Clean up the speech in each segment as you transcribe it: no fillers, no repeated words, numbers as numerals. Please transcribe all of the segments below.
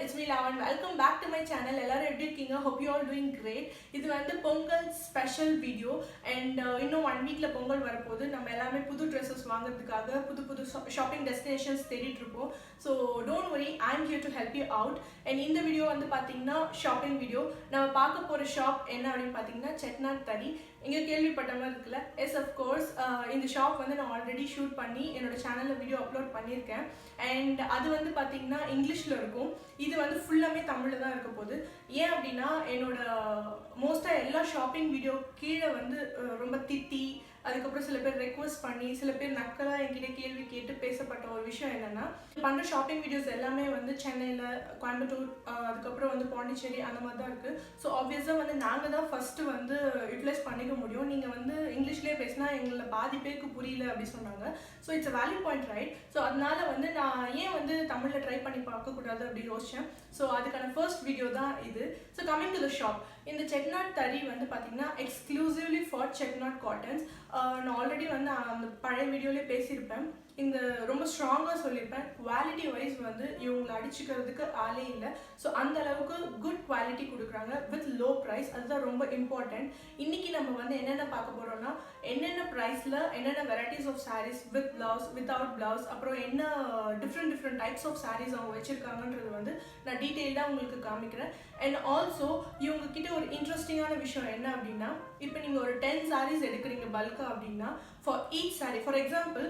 it's me Lavan. Welcome back to my channel. எல்லாரும் எப்படி இருக்கீங்க? Hope you all doing great. இது வந்து பொங்கல் ஸ்பெஷல் வீடியோ and இன்னும் 1 வீக்ல பொங்கல் வரப்போகுது. நம்ம எல்லாமே புது ட்ரெஸ்ஸஸ் வாங்குறதுக்காக புது ஷாப்பிங் டெஸ்டினேஷன்ஸ் தேடிட்டு இருப்போம். So don't worry, I'm here to help you out. And இந்த வீடியோ வந்து பாத்தீங்கன்னா ஷாப்பிங் வீடியோ. நம்ம பார்க்க போற ஷாப் என்ன அப்படினு பாத்தீங்கன்னா செட்நாட் தறி. இங்க கேள்விப்பட்ட மாதிரி இருக்குல்ல? எஸ் ஆஃப் கோர்ஸ் இந்த ஷாப் வந்து நான் ஆல்ரெடி ஷூட் பண்ணி என்னோட சேனல்ல வீடியோ அப்லோட் பண்ணியிருக்கேன். அண்ட் அது வந்து பார்த்தீங்கன்னா இங்கிலீஷில் இருக்கும். இது வந்து ஃபுல்லாமே தமிழில் தான் இருக்க போகுது. ஏன் அப்படின்னா என்னோட மோஸ்ட்டாக எல்லா ஷாப்பிங் வீடியோ கீழே வந்து ரொம்ப திட்டி அதுக்கப்புறம் சில பேர் ரெக்வஸ்ட் பண்ணி சில பேர் நக்கலாக என்கிட்ட கேள்வி கேட்டு பேசப்பட்ட ஒரு விஷயம் என்னென்னா, பண்ணுற ஷாப்பிங் வீடியோஸ் எல்லாமே வந்து சென்னையில், கோயம்புத்தூர், அதுக்கப்புறம் வந்து பாண்டிச்சேரி அந்த மாதிரி தான் இருக்குது. ஸோ ஆப்வியஸாக வந்து நாங்கள் தான் ஃபஸ்ட்டு வந்து யூட்டிலைஸ் பண்ணிக்க முடியும். நீங்கள் வந்து இங்கிலீஷ்லேயே பேசினா எங்களை பாதி பேருக்கு புரியல அப்படி சொன்னாங்க. So it's a valid point, right? So அதனால வந்து நான் ஏன் வந்து தமிழில் ட்ரை பண்ணி பார்க்கக்கூடாது அப்படி யோசித்தேன். ஸோ அதுக்கான ஃபர்ஸ்ட் வீடியோ தான் இது. So coming to the shop, இந்த செட்நாட் தறி வந்து பார்த்தீங்கன்னா எக்ஸ்க்ளூசிவ்லி ஃபார் செட்நாட் காட்டன்ஸ். நான் ஆல்ரெடி வந்து அந்த பழைய வீடியோலேயே பேசியிருப்பேன். இந்த ரொம்ப ஸ்ட்ராங்காக சொல்லியிருப்பேன். குவாலிட்டி வைஸ் வந்து இவங்களை அடிச்சுக்கிறதுக்கு ஆளே இல்லை. ஸோ அந்த அளவுக்கு குட் குவாலிட்டி கொடுக்குறாங்க வித் லோ ப்ரைஸ். அதுதான் ரொம்ப இம்பார்ட்டன்ட். இன்றைக்கி நம்ம வந்து என்னென்ன பார்க்க போகிறோம்னா, என்னென்ன ப்ரைஸில் என்னென்ன varieties of saris with blouse, without blouse, அப்புறம் என்ன டிஃப்ரெண்ட் டைப்ஸ் ஆஃப் சாரீஸ் அவங்க வச்சுருக்காங்கன்றது வந்து நான் டீட்டெயில்டாக உங்களுக்கு காமிக்கிறேன். அண்ட் ஆல்சோ இவங்கக்கிட்ட ஒரு இன்ட்ரெஸ்டிங்கான விஷயம் என்ன அப்படின்னா, இப்போ நீங்கள் ஒரு 10 சாரீஸ் எடுக்கிறீங்க பல்காக அப்படின்னா, for each sari, for example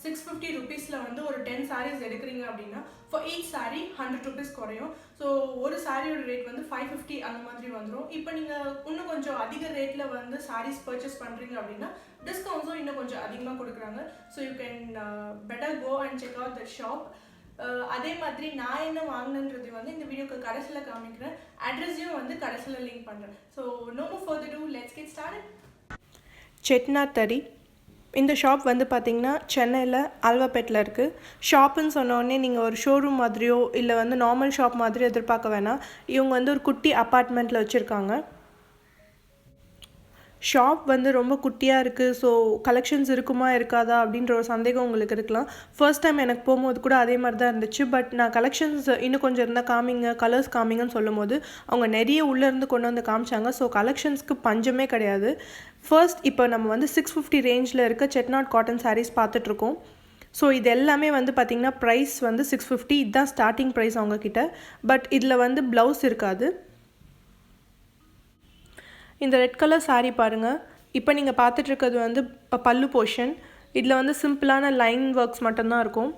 650 ருபீஸில் வந்து ஒரு 10 சாரீஸ் எடுக்கிறீங்க அப்படின்னா ஃபார் ஈச் சாரீ 100 ருபீஸ் குறையும். ஸோ ஒரு சாரியோட ரேட் வந்து 550 அந்த மாதிரி வந்துடும். இப்போ நீங்கள் இன்னும் கொஞ்சம் அதிக ரேட்டில் வந்து சாரீஸ் பர்ச்சேஸ் பண்ணுறீங்க அப்படின்னா டிஸ்கவுண்ட்ஸும் இன்னும் கொஞ்சம் அதிகமாக கொடுக்குறாங்க. So you can better go and check out the shop. அதே மாதிரி நான் என்ன வாங்கினன்றது வந்து இந்த வீடியோக்கு கடைசியில் காமிக்கிறேன். அட்ரஸையும் வந்து கடைசியில் லிங்க் பண்ணுறேன். So no more further do, let's get started. Chettinad தறி. இந்த ஷாப் வந்து பார்த்திங்கன்னா சென்னையில் அல்வாபேட்டில் இருக்குது. ஷாப்புன்னு சொன்னோடனே நீங்கள் ஒரு ஷோரூம் மாதிரியோ இல்லை வந்து நார்மல் ஷாப் மாதிரியோ எதிர்பார்க்க வேணாம். இவங்க வந்து ஒரு குட்டி அப்பார்ட்மெண்ட்டில் வச்சுருக்காங்க. ஷாப் வந்து ரொம்ப குட்டியாக இருக்குது. ஸோ கலெக்ஷன்ஸ் இருக்குமா இருக்காதா அப்படின்ற ஒரு சந்தேகம் உங்களுக்கு இருக்கலாம். ஃபர்ஸ்ட் டைம் எனக்கு போகும்போது கூட அதே மாதிரி தான் இருந்துச்சு. பட் நான் கலெக்ஷன்ஸ் இன்னும் கொஞ்சம் இருந்தால் காமிங்க, கலர்ஸ் காமிங்கன்னு சொல்லும் போது அவங்க நிறைய உள்ளேருந்து கொண்டு வந்து காமிச்சாங்க. ஸோ கலெக்ஷன்ஸ்க்கு பஞ்சமே கிடையாது. ஃபர்ஸ்ட் இப்போ நம்ம வந்து 650 ரேஞ்சில் இருக்க செட்நாட் காட்டன் சாரீஸ் பார்த்துட்ருக்கோம். ஸோ இது எல்லாமே வந்து பார்த்திங்கன்னா ப்ரைஸ் வந்து 650. இதுதான் ஸ்டார்டிங் ப்ரைஸ் அவங்கக்கிட்ட. பட் இதில் வந்து ப்ளவுஸ் இருக்காது. இந்த ரெட் கலர் சாரீ பாருங்கள். இப்போ நீங்கள் பார்த்துட்ருக்கிறது வந்து பல்லு போர்ஷன். இதில் வந்து சிம்பிளான லைன் ஒர்க்ஸ் மட்டும்தான் இருக்கும்.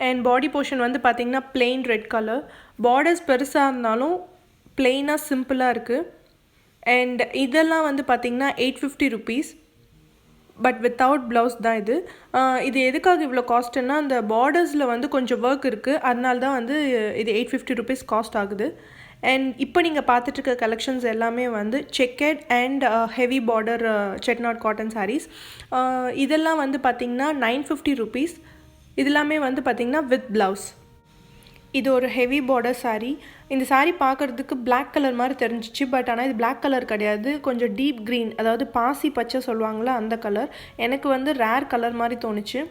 அண்ட் பாடி போர்ஷன் வந்து பார்த்திங்கன்னா பிளெயின் ரெட் கலர். பார்டர்ஸ் பெருசாக இருந்தாலும் பிளெயினாக சிம்பிளாக இருக்குது. அண்ட் இதெல்லாம் வந்து பார்த்திங்கன்னா 850 ருபீஸ். பட் வித்தவுட் ப்ளவுஸ் தான் இது. இது எதுக்காக இவ்வளோ காஸ்ட்டுன்னா, அந்த பார்டர்ஸில் வந்து கொஞ்சம் ஒர்க் இருக்குது. அதனால தான் வந்து இது 850 ருபீஸ் காஸ்ட் ஆகுது. அண்ட் இப்போ நீங்கள் பார்த்துட்ருக்க கலெக்ஷன்ஸ் எல்லாமே வந்து checked and heavy border Chettinad cotton saris. இதெல்லாம் வந்து பார்த்திங்கன்னா 950 ருபீஸ். இதெல்லாமே வந்து பார்த்திங்கன்னா வித் ப்ளவுஸ். இது ஒரு ஹெவி பார்டர் சாரீ. இந்த சாரீ பார்க்குறதுக்கு பிளாக் கலர் மாதிரி தெரிஞ்சிச்சு. பட் ஆனால் இது பிளாக் கலர் கிடையாது. கொஞ்சம் டீப் க்ரீன், அதாவது பாசி பச்சை சொல்லுவாங்களா அந்த கலர். எனக்கு வந்து ரேர் கலர் மாதிரி தோணுச்சு.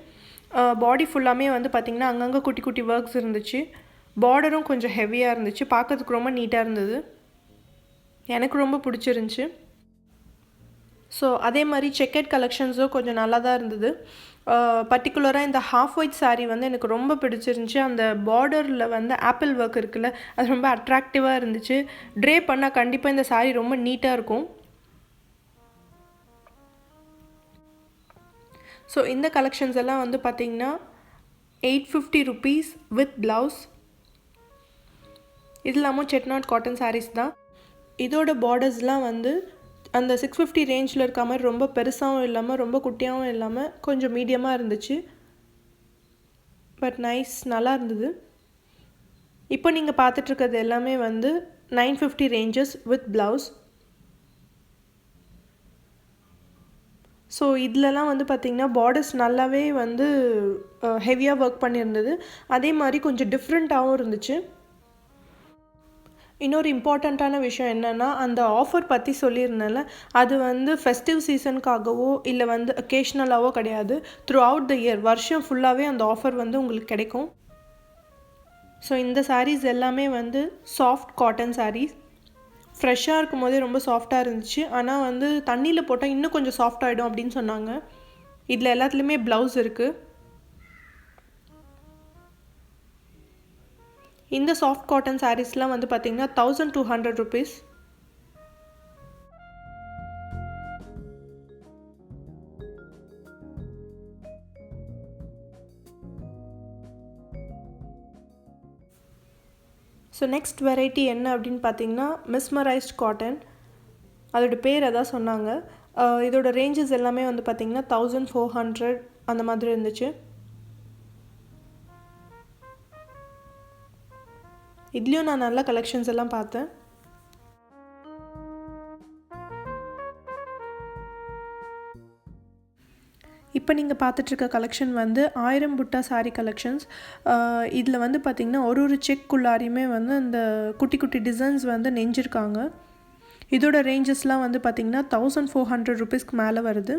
பாடி ஃபுல்லாமே வந்து பார்த்திங்கன்னா அங்கங்கே குட்டி குட்டி ஒர்க்ஸ் இருந்துச்சு. பார்டரும் கொஞ்சம் ஹெவியாக இருந்துச்சு. பார்க்கறதுக்கு ரொம்ப நீட்டாக இருந்தது. எனக்கு ரொம்ப பிடிச்சிருந்துச்சி. ஸோ அதே மாதிரி செக்கட் கலெக்ஷன்ஸும் கொஞ்சம் நல்லா தான் இருந்தது. பர்டிகுலராக இந்த ஹாஃப் ஒயிட் சாரீ வந்து எனக்கு ரொம்ப பிடிச்சிருந்துச்சி. அந்த பார்டரில் வந்து ஆப்பிள் ஒர்க் இருக்குல்ல, அது ரொம்ப அட்ராக்டிவாக இருந்துச்சு. ட்ரே பண்ணால் கண்டிப்பாக இந்த சாரீ ரொம்ப நீட்டாக இருக்கும். ஸோ இந்த கலெக்ஷன்ஸ் எல்லாம் வந்து பார்த்திங்கன்னா 850 ருபீஸ் வித் ப்ளவுஸ். இது இல்லாமல் செட்நாட் காட்டன் சாரீஸ் தான். இதோட பார்டர்ஸ்லாம் வந்து அந்த 650 ரேஞ்சில் இருக்க மாதிரி ரொம்ப பெருசாகவும் இல்லாமல் ரொம்ப குட்டியாகவும் இல்லாமல் கொஞ்சம் மீடியமாக இருந்துச்சு. பட் நைஸ், நல்லா இருந்தது. இப்போ நீங்கள் பார்த்துட்ருக்கிறது எல்லாமே வந்து 950 ரேஞ்சஸ் வித் ப்ளவுஸ். ஸோ இதிலலாம் வந்து பார்த்திங்கன்னா பார்டர்ஸ் நல்லாவே வந்து ஹெவியாக ஒர்க் பண்ணியிருந்தது. அதே மாதிரி கொஞ்சம் டிஃப்ரெண்ட்டாகவும் இருந்துச்சு. இன்னொரு இம்பார்ட்டண்ட்டான விஷயம் என்னென்னா, அந்த ஆஃபர் பற்றி சொல்லியிருந்தேன்ல, அது வந்து ஃபெஸ்டிவ் சீசனுக்காகவோ இல்லை வந்து அக்கேஷ்னலாகவோ கிடையாது. த்ரூ அவுட் த இயர், வருஷம் ஃபுல்லாகவே அந்த ஆஃபர் வந்து உங்களுக்கு கிடைக்கும். ஸோ இந்த சாரீஸ் எல்லாமே வந்து சாஃப்ட் காட்டன் சாரீஸ். ஃப்ரெஷ்ஷாக இருக்கும் போதே ரொம்ப சாஃப்டாக இருந்துச்சு. ஆனால் வந்து தண்ணியில் போட்டால் இன்னும் கொஞ்சம் சாஃப்ட் ஆகிடும் அப்படின்னு சொன்னாங்க. இதில் எல்லாத்துலேயுமே ப்ளவுஸ் இருக்குது. இந்த சாஃப்ட் காட்டன் சாரீஸ்லாம் வந்து பார்த்திங்கன்னா 1200 rupees. ஸோ நெக்ஸ்ட் வெரைட்டி என்ன அப்படின்னு பார்த்தீங்கன்னா மிஸ்மரைஸ்ட் காட்டன். அதோட பேர் அதான் சொன்னாங்க. இதோட ரேஞ்சஸ் எல்லாமே வந்து பார்த்திங்கன்னா 1400 அந்த மாதிரி இருந்துச்சு. இதுலேயும் நான் நல்ல கலெக்ஷன்ஸ் எல்லாம் பார்த்தேன். இப்போ நீங்கள் பார்த்துட்ருக்க கலெக்ஷன் வந்து 1000 புட்டா சாரீ கலெக்ஷன்ஸ். இதில் வந்து பார்த்திங்கன்னா ஒரு செக்குள்ளாரையுமே வந்து அந்த குட்டி குட்டி டிசைன்ஸ் வந்து நெஞ்சிருக்காங்க. இதோட ரேஞ்சஸ்லாம் வந்து பார்த்திங்கன்னா 1400 rupeesக்கு மேலே வருது.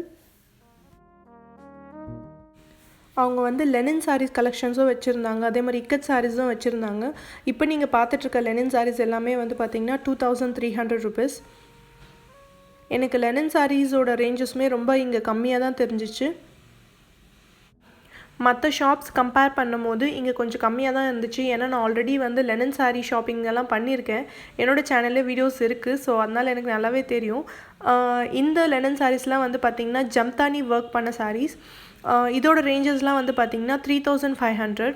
அவங்க வந்து லெனின் சாரீஸ் கலெக்ஷன்ஸும் வச்சுருந்தாங்க, அதே மாதிரி இக்கட் சாரீஸும் வச்சுருந்தாங்க. இப்போ நீங்கள் பார்த்துட்ருக்க லெனின் சாரீஸ் எல்லாமே வந்து பார்த்திங்கன்னா 2300 rupees. எனக்கு லெனின் சாரீஸோட ரேஞ்சஸுமே ரொம்ப இங்கே கம்மியாக தான் தெரிஞ்சிச்சு. மற்ற ஷாப்ஸ் கம்பேர் பண்ணும்போது இங்கே கொஞ்சம் கம்மியாக தான் இருந்துச்சு. ஏன்னா நான் ஆல்ரெடி வந்து லெனின் சாரீ ஷாப்பிங்கெல்லாம் பண்ணியிருக்கேன். என்னோடய சேனலில் வீடியோஸ் இருக்குது. ஸோ அதனால் எனக்கு நல்லாவே தெரியும். இந்த லெனின் சாரீஸ்லாம் வந்து பார்த்திங்கன்னா ஜம்தானி ஒர்க் பண்ண சாரீஸ். இதோட ரேஞ்சஸ்லாம் வந்து பார்த்திங்கன்னா 3500.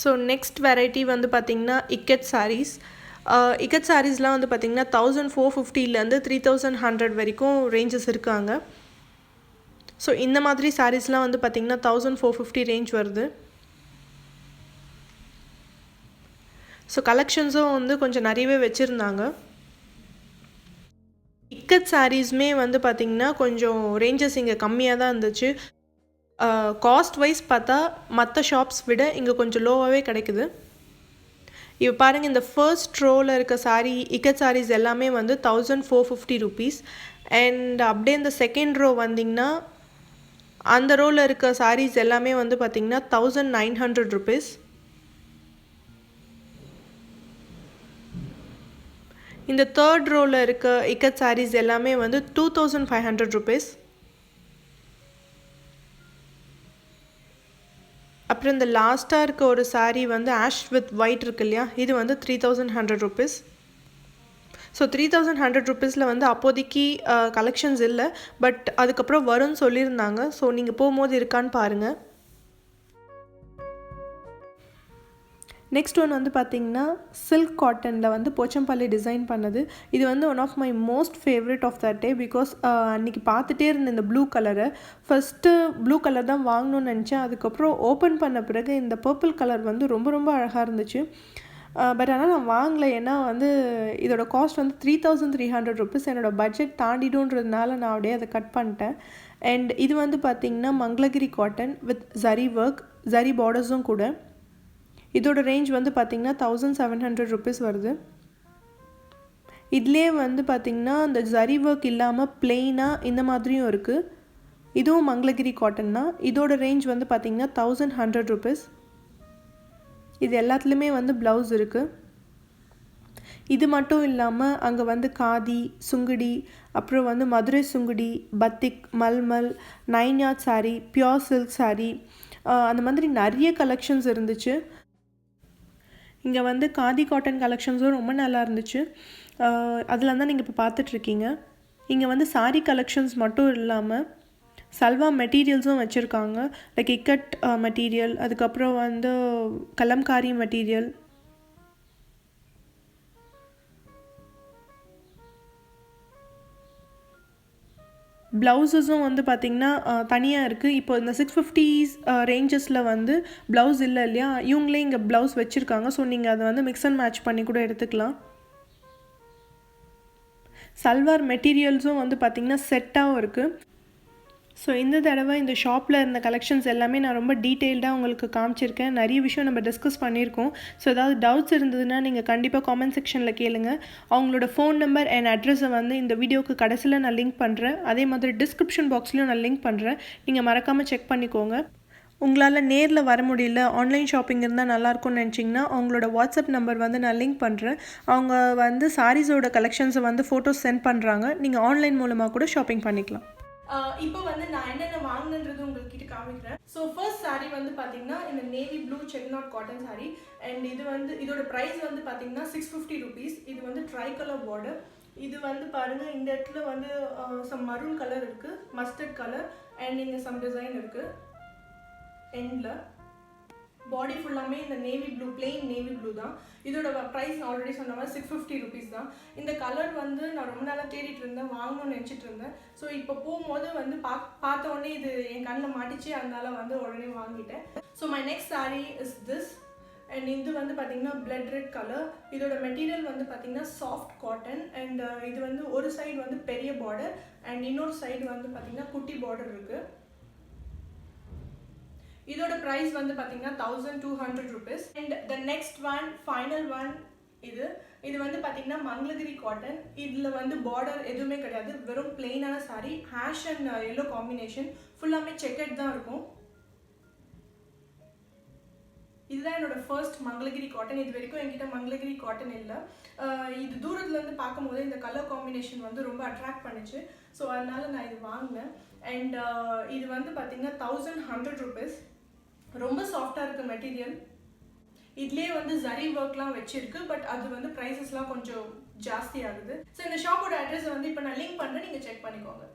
ஸோ நெக்ஸ்ட் வெரைட்டி வந்து பார்த்திங்கன்னா இக்கட் சாரீஸ். இக்கட் சாரீஸ்லாம் வந்து பார்த்திங்கன்னா 1450லேருந்து 3100 வரைக்கும் ரேஞ்சஸ் இருக்காங்க. ஸோ இந்த மாதிரி சாரீஸ்லாம் வந்து பார்த்திங்கன்னா 1450 ரேஞ்ச் வருது. ஸோ கலெக்ஷன்ஸும் வந்து கொஞ்சம் நிறையவே வச்சுருந்தாங்க. இக்கட் சாரீஸுமே வந்து பார்த்திங்கன்னா கொஞ்சம் ரேஞ்சஸ் இங்கே கம்மியாக தான் இருந்துச்சு. காஸ்ட் வைஸ் பார்த்தா மற்ற ஷாப்ஸ் விட இங்கே கொஞ்சம் லோவாகவே கிடைக்குது. இப்போ பாருங்கள், இந்த ஃபர்ஸ்ட் ரோவில் இருக்க சாரீ இக்கட் சாரீஸ் எல்லாமே வந்து 1450 rupees. அண்ட் அப்படியே இந்த செகண்ட் ரோ வந்திங்கன்னா அந்த ரோவில் இருக்க சாரீஸ் எல்லாமே வந்து பார்த்திங்கன்னா 1900 rupees. இந்த தேர்ட் ரோவில் இருக்க இக்கட் சாரீஸ் எல்லாமே வந்து 2500 rupees. அப்புறம் இந்த லாஸ்ட்டாக இருக்க ஒரு சாரீ வந்து ஆஷ் வித் ஒயிட் இருக்கு இல்லையா, இது வந்து 3100 rupees. ஸோ 3100 rupeesல வந்து அப்போதைக்கு கலெக்ஷன்ஸ் இல்லை, பட் அதுக்கப்புறம் வரும்னு சொல்லியிருந்தாங்க. ஸோ நீங்கள் போகும்போது இருக்கான்னு பாருங்கள். நெக்ஸ்ட் ஒன் வந்து பார்த்திங்கன்னா சில்க் காட்டனில் வந்து போச்சம்பள்ளி டிசைன் பண்ணது. இது வந்து one of my most favourite of that day. Because அன்றைக்கி பார்த்துட்டே இருந்தேன் இந்த ப்ளூ கலரை. ஃபஸ்ட்டு ப்ளூ கலர் தான் வாங்கணும்னு நினச்சேன். அதுக்கப்புறம் ஓப்பன் பண்ண பிறகு இந்த பர்பிள் கலர் வந்து ரொம்ப ரொம்ப அழகாக இருந்துச்சு. பட் ஆனால் நான் வாங்கலை. ஏன்னா வந்து இதோட காஸ்ட் வந்து 3300 rupees. என்னோடய பட்ஜெட் தாண்டிடுன்றதுனால நான் அப்படியே அதை கட் பண்ணிட்டேன். அண்ட் இது வந்து பார்த்திங்கன்னா Mangalagiri cotton with zari work, zari பார்டர்ஸும் கூட. இதோட ரேஞ்ச் வந்து பார்த்திங்கன்னா 1700 rupees வருது. இதிலே வந்து பார்த்திங்கன்னா இந்த ஜரி ஒர்க் இல்லாமல் பிளெயினாக இந்த மாதிரியும் இருக்குது. இதுவும் மங்களகிரி காட்டன் தான். இதோட ரேஞ்ச் வந்து பார்த்திங்கன்னா 1100 rupees. இது எல்லாத்துலேயுமே வந்து ப்ளவுஸ் இருக்குது. இது மட்டும் இல்லாமல் அங்கே வந்து காதி, சுங்குடி, அப்புறம் வந்து Madurai Sungudi, batik, malmal, 9 yard sari, pure silk sari, அந்த மாதிரி நிறைய கலெக்ஷன்ஸ் இருந்துச்சு. இங்கே வந்து காதி காட்டன் கலெக்ஷன்ஸும் ரொம்ப நல்லா இருந்துச்சு. அதில் தான் நீங்கள் இப்போ பார்த்துட்ருக்கீங்க. இங்கே வந்து சாரீ கலெக்ஷன்ஸ் மட்டும் இல்லாமல் சல்வா மெட்டீரியல்ஸும் வச்சுருக்காங்க. லைக் இக்கட் மெட்டீரியல், அதுக்கப்புறம் வந்து கலம்காரி மெட்டீரியல். ப்ளவுஸஸும் வந்து பார்த்திங்கன்னா தனியாக இருக்குது. இப்போ இந்த 650s ரேஞ்சஸில் வந்து ப்ளவுஸ் இல்லை இல்லையா, இவங்களே இங்கே ப்ளவுஸ் வச்சுருக்காங்க. ஸோ நீங்கள் அதை வந்து மிக்ஸ் அண்ட் மேட்ச் பண்ணி கூட எடுத்துக்கலாம். சல்வார் மெட்டீரியல்ஸும் வந்து பார்த்திங்கன்னா செட்டாகவும் இருக்குது. ஸோ இந்த தடவை இந்த ஷாப்பில் இருந்த கலெக்ஷன்ஸ் எல்லாமே நான் ரொம்ப டீட்டெயில்டாக உங்களுக்கு காமிச்சிருக்கேன். நிறைய விஷயம் நம்ம டிஸ்கஸ் பண்ணியிருக்கோம். ஸோ ஏதாவது டவுட்ஸ் இருந்ததுன்னா நீங்கள் கண்டிப்பாக காமெண்ட் செக்ஷனில் கேளுங்க. அவங்களோட ஃபோன் நம்பர் அண்ட் அட்ரஸை வந்து இந்த வீடியோக்கு கடைசியில் நான் லிங்க் பண்ணுறேன். அதே மாதிரி டிஸ்கிரிப்ஷன் பாக்ஸ்லையும் நான் லிங்க் பண்ணுறேன். நீங்கள் மறக்காமல் செக் பண்ணிக்கோங்க. உங்களால் நேரில் வர முடியல, ஆன்லைன் ஷாப்பிங் இருந்தால் நல்லாயிருக்கும்னு நினச்சிங்கன்னா அவங்களோட வாட்ஸ்அப் நம்பர் வந்து நான் லிங்க் பண்ணுறேன். அவங்க வந்து சாரீஸோட கலெக்ஷன்ஸை வந்து ஃபோட்டோஸ் சென்ட் பண்ணுறாங்க. நீங்கள் ஆன்லைன் மூலமாக கூட ஷாப்பிங் பண்ணிக்கலாம். இப்போ வந்து நான் என்னென்ன வாங்கினது உங்கள்கிட்ட காமிக்கிறேன். ஸோ ஃபர்ஸ்ட் சாரீ வந்து பார்த்தீங்கன்னா இந்த navy blue check not cotton sari. And இது வந்து இதோட ப்ரைஸ் வந்து பார்த்தீங்கன்னா 650 rupees. இது வந்து ட்ரை கலர் பார்டர். இது வந்து பாருங்கள், இந்த இடத்துல வந்து சம் மரூன் கலர் இருக்குது, மஸ்டர்ட் கலர் அண்ட் இங்கே சம் டிசைன் இருக்குது. எண்டில் பாடி ஃபுல்லாமே இந்த navy blue, plain navy blue தான். இதோட ப்ரைஸ் ஆல்ரெடி சொன்ன மாதிரி 650 rupees தான். இந்த கலர் வந்து நான் ரொம்ப நாளாக தேடிட்டு இருந்தேன், வாங்கணும்னு நினச்சிட்டு இருந்தேன். ஸோ இப்போ போகும்போது வந்து பார்த்த உடனே இது என் கண்ணில் மாட்டிச்சு, அதனால வந்து உடனே வாங்கிட்டேன். So my next sari is this. And இது வந்து பார்த்தீங்கன்னா பிளட் ரெட் கலர். இதோட மெட்டீரியல் வந்து பார்த்தீங்கன்னா சாஃப்ட் காட்டன். அண்ட் இது வந்து ஒரு சைடு வந்து பெரிய பார்டர் அண்ட் இன்னொரு சைடு வந்து பார்த்தீங்கன்னா குட்டி பார்டர் இருக்குது. இதோட ப்ரைஸ் வந்து பார்த்தீங்கன்னா 1200 rupees. And the next one, final one, இது வந்து பார்த்தீங்கன்னா மங்களகிரி காட்டன். இதில் வந்து பார்டர் எதுவுமே கிடையாது, வெறும் பிளெயினான சாரீ. ஹேஷ் அண்ட் எல்லோ காம்பினேஷன், ஃபுல்லாமே செக்கட் தான் இருக்கும். இதுதான் என்னோட ஃபர்ஸ்ட் மங்களகிரி காட்டன். இது வரைக்கும் என்கிட்ட மங்களகிரி காட்டன் இல்லை. இது தூரத்துலேருந்து பார்க்கும்போது இந்த கலர் காம்பினேஷன் வந்து ரொம்ப அட்ராக்ட் பண்ணிச்சு. ஸோ அதனால நான் இது வாங்கினேன். அண்ட் இது வந்து பார்த்தீங்கன்னா 1100 rupees. ரொம்ப சாஃப்டாக இருக்குது மெட்டீரியல். இதுலேயே வந்து ஜரி ஒர்க்லாம் வச்சிருக்கு, பட் அது வந்து ப்ரைஸஸ்லாம் கொஞ்சம் ஜாஸ்தி ஆகுது. ஸோ இந்த ஷாப்போட அட்ரஸ் வந்து இப்போ நான் லிங்க் பண்ணுறேன், நீங்கள் செக் பண்ணிக்கோங்க.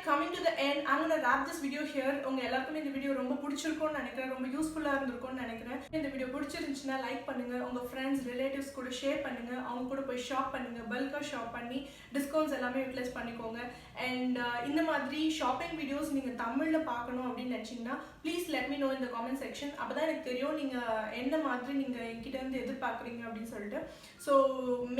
Coming to the end, I'm going to wrap this video here. உங்க எல்லாருக்கும் இந்த வீடியோ ரொம்ப பிடிச்சிருக்கும்னு நினைக்கிறேன், ரொம்ப யூஸ்ஃபுல்லா இருந்திருக்கும்னு நினைக்கிறேன். இந்த வீடியோ பிடிச்சிருந்துச்சுன்னா லைக் பண்ணுங்க, உங்க ஃப்ரெண்ட்ஸ் ரிலேட்டிவ்ஸ் கூட ஷேர் பண்ணுங்க, அவங்க கூட போய் ஷாப் பண்ணுங்க, பல்கா ஷாப் பண்ணி டிஸ்கவுண்ட்ஸ் எல்லாமே யூட்டிலைஸ் பண்ணிக்கோங்க. அண்ட் இந்த மாதிரி ஷாப்பிங் வீடியோஸ் நீங்க தமிழ்ல பார்க்கணும் அப்படின்னு நினைச்சீங்கன்னா please let me know in the comment section. அப்பதான் எனக்கு தெரியும் நீங்க என்ன மாதிரி நீங்க என்கிட்ட இருந்து எதிர்பார்க்குறீங்க அப்படின்னு சொல்லிட்டு. So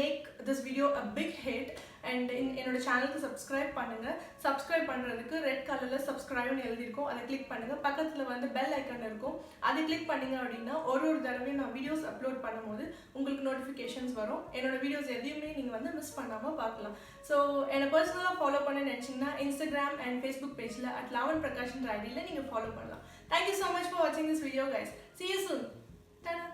make this video a big hit. And என்னோட சேனலுக்கு சப்ஸ்கிரைப் பண்ணுங்க. சப்ஸ்கிரைப் பண்ணுறதுக்கு ரெட் கலரில் சப்ஸ்கிரைப்னு எழுதியிருக்கும், அதை கிளிக் பண்ணுங்கள். பக்கத்தில் வந்து பெல் ஐக்கன் இருக்கும், அதை கிளிக் பண்ணிங்க அப்படின்னா ஒரு தடவையும் நான் வீடியோஸ் அப்லோட் பண்ணும்போது உங்களுக்கு நோட்டிஃபிகேஷன்ஸ் வரும். என்னோட வீடியோஸ் எதையுமே நீங்கள் வந்து மிஸ் பண்ணாமல் பார்க்கலாம். ஸோ என்னை பர்சனலாக ஃபாலோ பண்ண நினச்சிங்கன்னா இன்ஸ்டாகிராம் அண்ட் ஃபேஸ்புக் பேஜில் @lavan_prakash ஐடியில் நீங்கள் ஃபாலோ பண்ணலாம். தேங்க்யூ ஸோ மச் ஃபார் வாட்சிங் this video guys. See you soon. Ta-da.